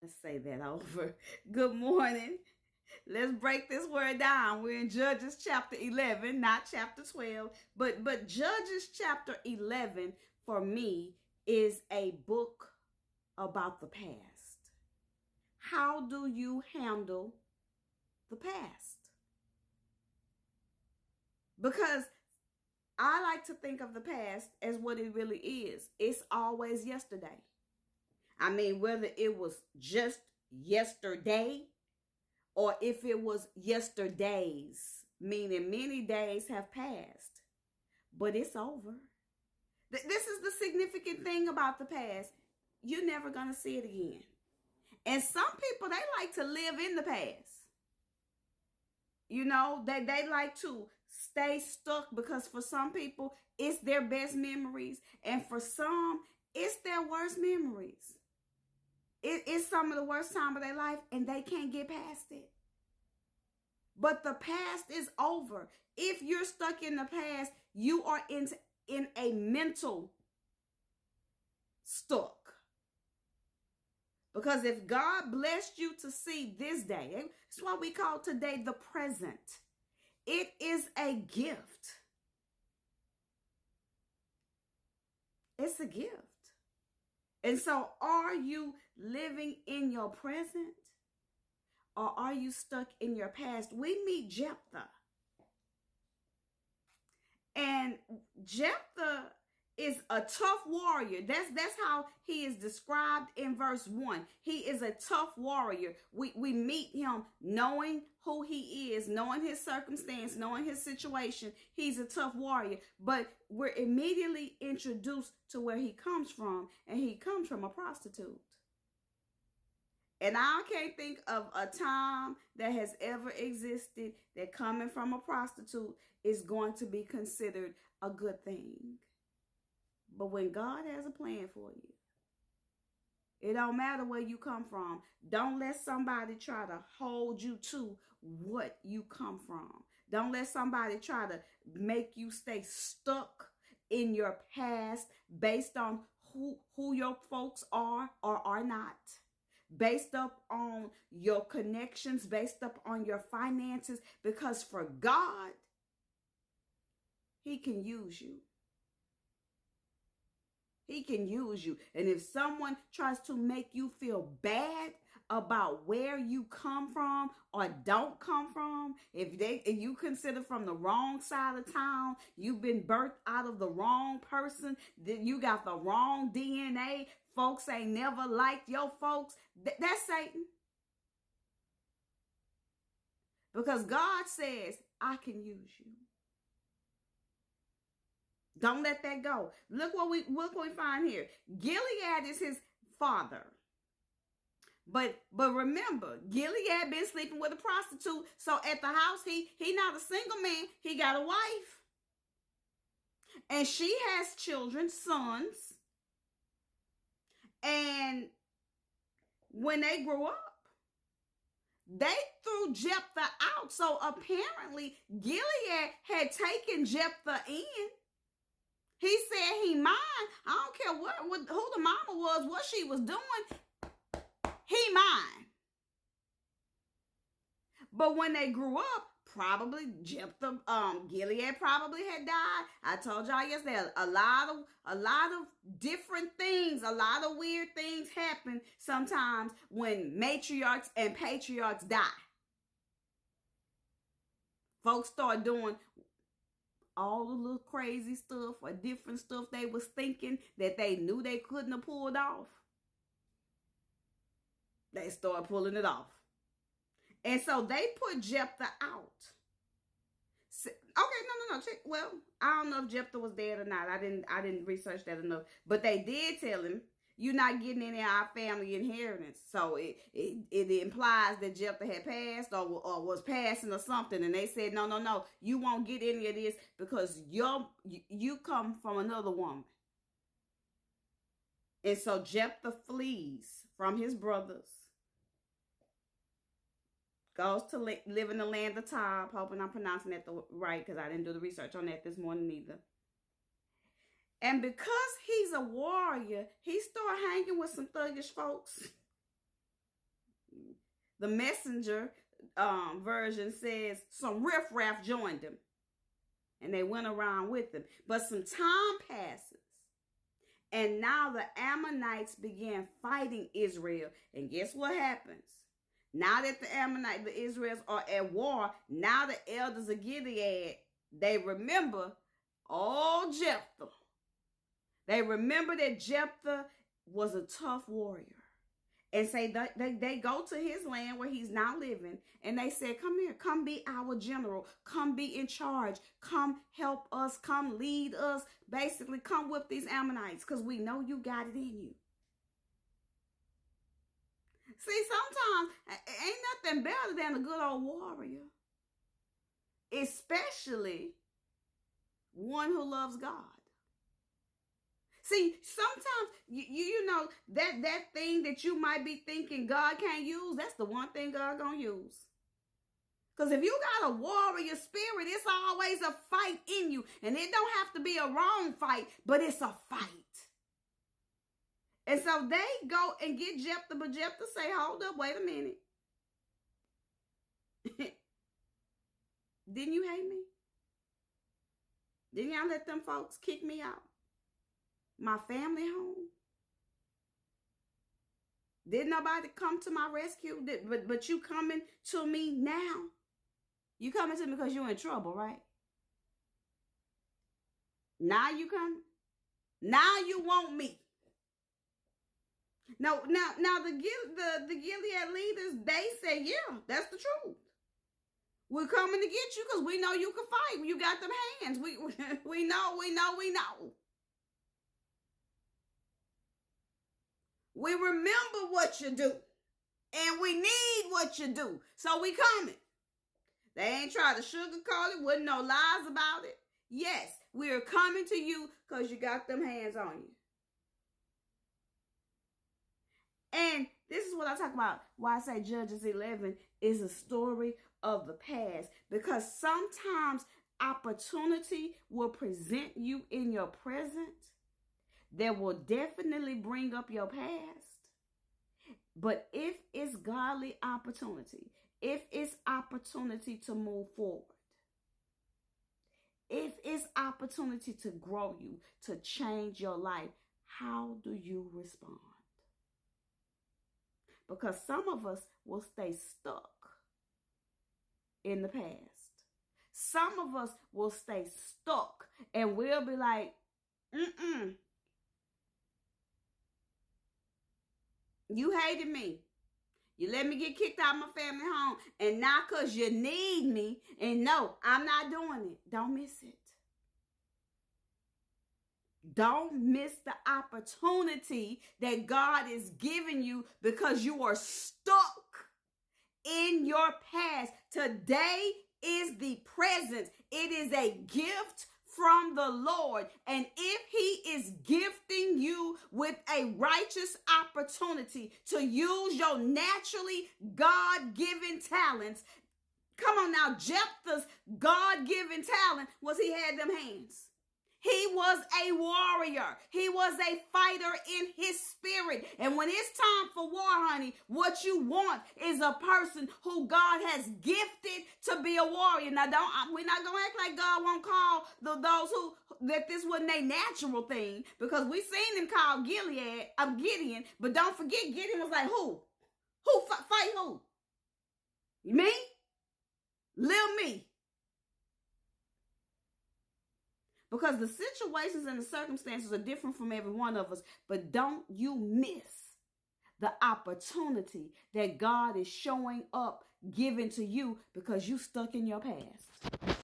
Let's say that over. Good morning. Let's break this word down. We're in Judges chapter 11, not chapter 12, but Judges chapter 11 for me is a book about the past. How do you handle the past? Because I like to think of the past as what it really is. It's always yesterday. I mean, whether it was just yesterday or if it was yesterdays, meaning many days have passed, but it's over. This is the significant thing about the past. You're never going to see it again. And some people, they like to live in the past. You know, they like to stay stuck because for some people, it's their best memories. And for some, it's their worst memories. It's some of the worst time of their life and they can't get past it. But the past is over. If you're stuck in the past, you are in a mental stuck. Because if God blessed you to see this day, that's why we call today the present. It is a gift. It's a gift. And so are you living in your present? Or are you stuck in your past? We meet Jephthah. And Jephthah is a tough warrior. That's how he is described in verse 1. He is a tough warrior. We meet him knowing who he is, knowing his circumstance, knowing his situation. He's a tough warrior. But we're immediately introduced to where he comes from. And he comes from a prostitute. And I can't think of a time that has ever existed that coming from a prostitute is going to be considered a good thing. But when God has a plan for you, it don't matter where you come from. Don't let somebody try to hold you to what you come from. Don't let somebody try to make you stay stuck in your past based on who your folks are or are not. Based up on your connections, based up on your finances, because for God, he can use you. He can use you. And if someone tries to make you feel bad about where you come from or don't come from, if you consider from the wrong side of town, you've been birthed out of the wrong person, that you got the wrong DNA, folks ain't never liked your folks, that's Satan. Because God says, I can use you. Don't let that go. Look what we find here. Gilead is his father. But remember, Gilead been sleeping with a prostitute. So at the house, he not a single man. He got a wife. And she has children, sons. And when they grew up, they threw Jephthah out. So apparently, Gilead had taken Jephthah in. He said he mine. I don't care who the mama was, what she was doing. He mine. But when they grew up, probably Gilead probably had died. I told y'all yesterday, a lot of different things, a lot of weird things happen sometimes when matriarchs and patriarchs die. Folks start doing all the little crazy stuff or different stuff they was thinking that they knew they couldn't have pulled off. They start pulling it off. And so they put Jephthah out. Okay, no. Well, I don't know if Jephthah was dead or not. I didn't research that enough. But they did tell him, you're not getting any of our family inheritance. So it implies that Jephthah had passed or was passing or something. And they said, no, you won't get any of this because you come from another woman. And so Jephthah flees from his brothers, goes to live in the land of Tob. Hoping I'm pronouncing that right because I didn't do the research on that this morning either. And because he's a warrior, he started hanging with some thuggish folks. The Messenger version says some riffraff joined him, and they went around with him. But some time passes, and now the Ammonites began fighting Israel. And guess what happens? Now that the Israelites are at war, now the elders of Gilead, they remember, Jephthah. They remember that Jephthah was a tough warrior. And say they go to his land where he's now living, and they said, come here, come be our general, come be in charge, come help us, come lead us, basically come whip these Ammonites, because we know you got it in you. See, sometimes ain't nothing better than a good old warrior, especially one who loves God. See, sometimes, you know, that thing that you might be thinking God can't use, that's the one thing God gonna use. Because if you got a warrior spirit, it's always a fight in you. And it don't have to be a wrong fight, but it's a fight. And so they go and get Jephthah, but Jephthah say, hold up, wait a minute. Didn't you hate me? Didn't y'all let them folks kick me out? My family home? Did nobody come to my rescue? But you coming to me now? You coming to me because you're in trouble, right? Now you come? Now you want me? Now the Gilead leaders, they say, yeah, that's the truth. We're coming to get you because we know you can fight. You got them hands. We know. We remember what you do, and we need what you do, so we coming. They ain't trying to sugarcoat it, wasn't no lies about it. Yes, we are coming to you because you got them hands on you. And this is what I talk about, why I say Judges 11 is a story of the past, because sometimes opportunity will present you in your present that will definitely bring up your past. But if it's godly opportunity, if it's opportunity to move forward, if it's opportunity to grow you, to change your life, how do you respond? Because some of us will stay stuck in the past. Some of us will stay stuck and we'll be like, you hated me. You let me get kicked out of my family home. And now because you need me, and no, I'm not doing it. Don't miss it. Don't miss the opportunity that God is giving you because you are stuck in your past. Today is the present. It is a gift from the Lord. And if he is gifting you with a righteous opportunity to use your naturally God-given talents, come on now, Jephthah's God-given talent was he had them hands. He was a warrior. He was a fighter in his spirit. And when it's time for war, honey, what you want is a person who God has gifted to be a warrior. Now, we're not going to act like God won't call those who, that this wasn't a natural thing, because we seen him call Gideon, but don't forget, Gideon was like, who? Who fight who? Me? Lil me. Because the situations and the circumstances are different from every one of us. But don't you miss the opportunity that God is showing up, giving to you, because you stuck in your past.